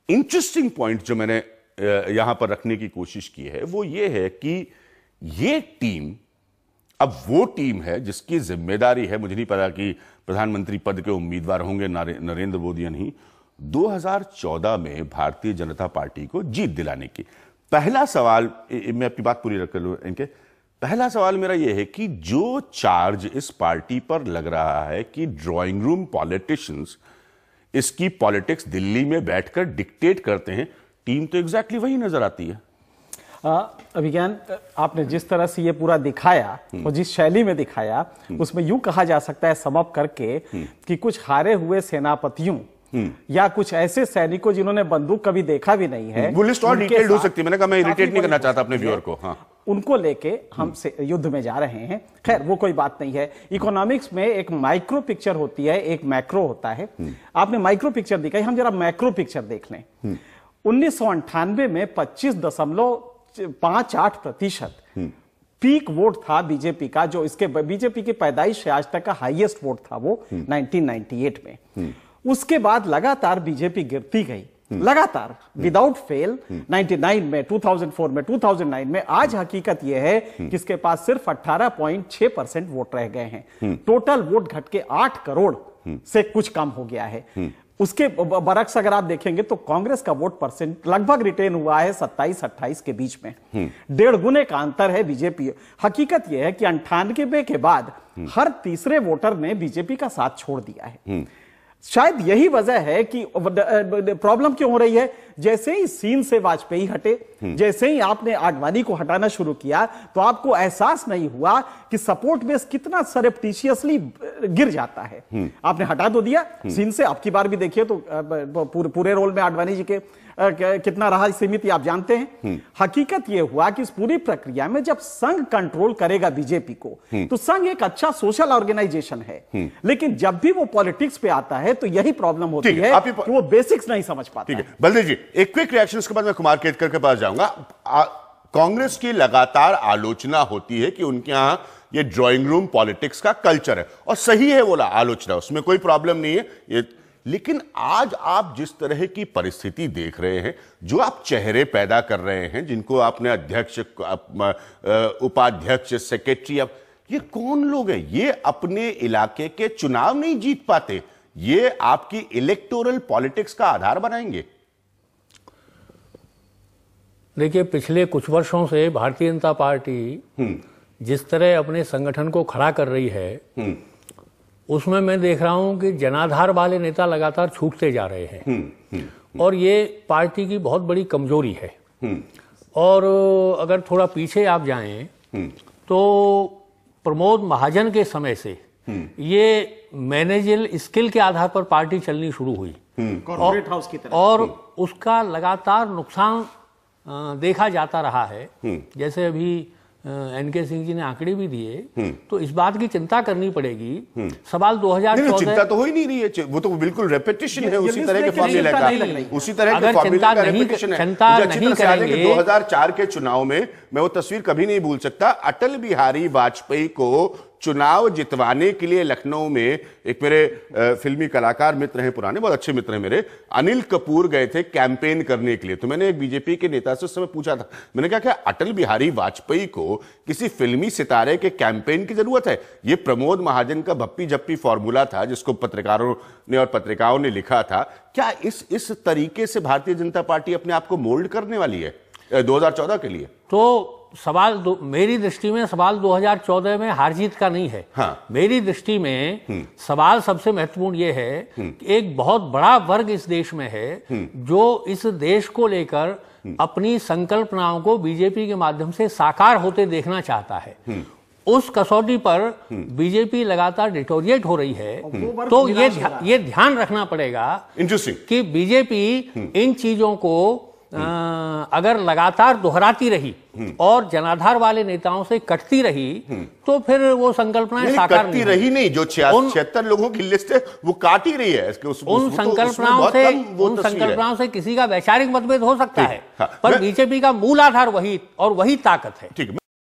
Interesting point जो मैंने यहां पर रखने की कोशिश की है वो ये है कि ये टीम अब वो टीम है जिसकी जिम्मेदारी है, मुझे नहीं पता कि प्रधानमंत्री पद के उम्मीदवार होंगे नरेंद्र मोदी या नहीं, 2014 में भारतीय जनता पार्टी को जीत दिलाने की। पहला सवाल, मैं आपकी बात पूरी रख लूं इनके, पहला सवाल मेरा यह है कि जो चार्ज इस पार्टी पर लग रहा है कि ड्राइंग रूम पॉलिटिशियंस इसकी पॉलिटिक्स दिल्ली में बैठकर डिक्टेट करते हैं, टीम तो एग्जैक्टली वही नजर आती है। अभिज्ञान, आपने जिस तरह से ये पूरा दिखाया और जिस शैली में दिखाया उसमें यूं कहा जा सकता है समअप करके कि कुछ हारे हुए सेनापतियों या कुछ ऐसे सैनिकों जिन्होंने बंदूक कभी देखा भी नहीं है, वो लिस्ट और डिटेल्ड हो सकती है। मैंने कहा मैं इरिटेट नहीं करना चाहता अपने व्यूअर को। हाँ, उनको लेके हम से युद्ध में जा रहे हैं। खैर वो कोई बात नहीं है। इकोनॉमिक्स में एक माइक्रो पिक्चर होती है, एक मैक्रो होता है। आपने माइक्रो पिक्चर दिखाई, हम जरा मैक्रो पिक्चर देख लें। 1998 में 25.58% पीक वोट था बीजेपी का, जो इसके बीजेपी की पैदाइश से आज तक का हाईएस्ट वोट था वो 1998 में। उसके बाद लगातार बीजेपी गिरती गई, लगातार विदाउट फेल। 99 में, 2004 में, 2009 में। आज हकीकत यह है कि इसके पास सिर्फ 18.6% वोट रह गए हैं। टोटल वोट घट के 8 करोड़ से कुछ कम हो गया है। उसके बरक्स अगर आप देखेंगे तो कांग्रेस का वोट परसेंट लगभग रिटेन हुआ है 27-28 के बीच में। 1.5 गुने का अंतर है बीजेपी। हकीकत यह है कि 98 के बाद हर तीसरे वोटर ने बीजेपी का साथ छोड़ दिया है। शायद यही वजह है कि प्रॉब्लम क्यों हो रही है। जैसे ही सीन से वाजपेयी हटे, जैसे ही आपने आडवाणी को हटाना शुरू किया, तो आपको एहसास नहीं हुआ कि सपोर्ट बेस कितना सरप्टिशियसली गिर जाता है। आपने हटा तो दिया सीन से, आपकी बार भी देखिए तो पूरे रोल में आडवाणी जी के कितना रहा सीमित, आप जानते हैं। हकीकत यह हुआ कि इस पूरी प्रक्रिया में जब संघ कंट्रोल करेगा बीजेपी को, तो संघ एक अच्छा सोशल ऑर्गेनाइजेशन है, लेकिन जब भी वो पॉलिटिक्स पे आता है तो यही प्रॉब्लम होती है कि वो बेसिक्स नहीं समझ पाता। ठीक है बलदेव जी, एक क्विक रिएक्शन के बाद मैं कुमार केतकर के पास जाऊंगा। कांग्रेस की लगातार आलोचना होती है कि उनके यहां ये ड्राइंग रूम पॉलिटिक्स का कल्चर है, और सही है वो आलोचना, उसमें कोई प्रॉब्लम नहीं है ये। लेकिन आज आप जिस तरह की परिस्थिति देख रहे हैं, जो आप चेहरे पैदा कर रहे हैं, जिनको आपने अध्यक्ष, उपाध्यक्ष, सेक्रेटरी, अब ये कौन लोग हैं? ये अपने इलाके के चुनाव नहीं जीत पाते, ये आपकी इलेक्टोरल पॉलिटिक्स का आधार बनाएंगे। देखिए, पिछले कुछ वर्षों से भारतीय जनता पार्टी जिस तरह अपने संगठन को खड़ा कर रही है, उसमें मैं देख रहा हूं कि जनाधार वाले नेता लगातार छूटते जा रहे हैं, और ये पार्टी की बहुत बड़ी कमजोरी है। और अगर थोड़ा पीछे आप जाएं तो प्रमोद महाजन के समय से ये मैनेजल स्किल के आधार पर पार्टी चलनी शुरू हुई, कॉर्पोरेट हाउस की तरह, और उसका लगातार नुकसान देखा जाता रहा है। जैसे अभी एनके सिंह जी ने आंकड़े भी दिए, तो इस बात की चिंता करनी पड़ेगी। सवाल 2014, चिंता तो हो ही नहीं रही है, वो तो बिल्कुल रेपिटेशन है उसी तरह के फॉर्मूले का, उसी तरह के फॉर्मूले का रेपिटेशन है। चिंता नहीं करेंगे। 2004 के चुनाव में मैं वो तस्वीर कभी नहीं भूल सकता। अटल बिहारी वाजपेयी को चुनाव जितवाने के लिए लखनऊ में एक मेरे फिल्मी कलाकार मित्र हैं, पुराने बहुत अच्छे मित्र हैं मेरे, अनिल कपूर गए थे कैंपेन करने के लिए। तो मैंने एक बीजेपी के नेता से उस समय पूछा था, मैंने कहा क्या अटल बिहारी वाजपेयी को किसी फिल्मी सितारे के कैंपेन की जरूरत है? ये प्रमोद महाजन का भप्पी झप्पी फॉर्मूला था जिसको पत्रकारों ने और पत्रिकाओं ने लिखा था। क्या इस तरीके से भारतीय जनता पार्टी अपने आप को मोल्ड करने वाली है 2014 के लिए? तो सवाल मेरी दृष्टि में सवाल 2014 में हार जीत का नहीं है। हाँ। मेरी दृष्टि में सवाल सबसे महत्वपूर्ण यह है कि एक बहुत बड़ा वर्ग इस देश में है जो इस देश को लेकर अपनी संकल्पनाओं को बीजेपी के माध्यम से साकार होते देखना चाहता है। उस कसौटी पर बीजेपी लगातार डिटोरिएट हो रही है, तो ये ध्यान रखना पड़ेगा कि बीजेपी इन चीजों को अगर लगातार दोहराती रही और जनाधार वाले नेताओं से कटती रही, तो फिर वो संकल्पनाएं साकार कटती रही नहीं। जो 76 लोगों की लिस्ट है वो काट ही रही है। उन संकल्पनाओं से किसी का वैचारिक मतभेद हो सकता है, पर बीजेपी का मूल आधार वही और वही ताकत है। ठीक है।